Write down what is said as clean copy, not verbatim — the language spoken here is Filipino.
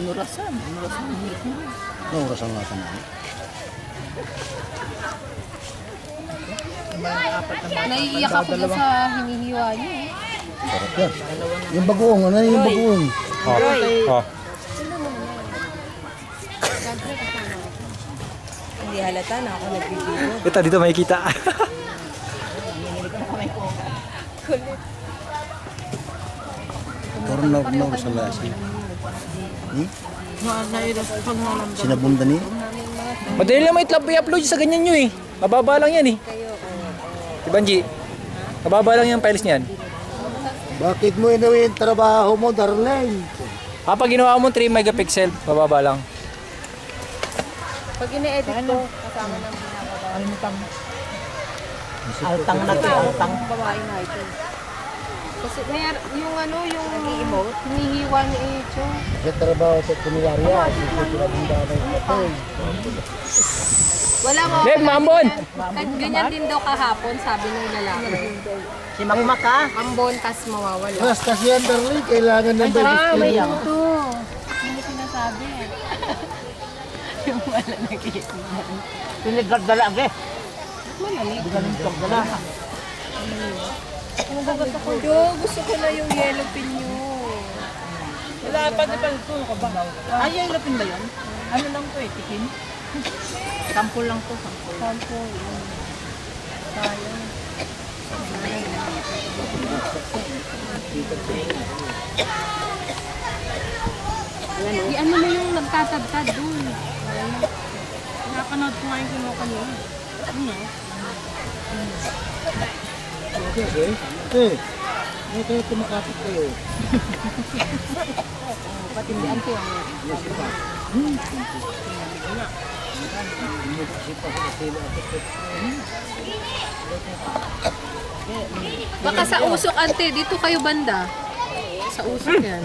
Nurasan. Nurasan nga sa mga. Naiiyak ako dun sa hinihiwa niyo. Sarap yan. Yung bagoong, ano yung bagoong? Hindi halata na ako nagbibiro. Ito, dito makikita. Puro na sa lasi. Sinabundan niya. Madali lang i-upload sa ganyan nyo eh. Mababa lang yan eh. Si Banji, mababa lang yung files niyan. Bakit mo inawin yung trabaho mo, Darlene? Pag ginawa mo 3 megapixel, mababa lang. Pag ine-edit ko, kasama ng binababa. Altang na to, altang. Babae na ito. Kasi yung ano, yung emote, hinihiwa ni Echo. Kasi trabaho sa kunwarya. Sinabundan na yung matay. Wala mo. Beb, Mambon! Ganyan din daw kahapon, sabi ng lalaki. Si Makmaka. Ambon, tas mawawala. Basta yan, Darlene, kailangan ng baby. Ito. Hindi sinasabi. Yung wala nag-iisip. Pinagdala agad. Malalig. Galing pagdala. Gusto ko na yung yellow pin nyo. Wala pa di pa ito ka ba? Ay, yung lapin ba yun? Ano lang to eh, tikin? Sample lang to, sample. Sample. Sayang. Ano mo yung nagtatagtad dun? Nakapanood ko nga yung kinuha kanina. Ano? Ano kayo tumakapit kayo? Patindihan ko ang baka sa usok ante, dito kayo banda. Sa usok yan.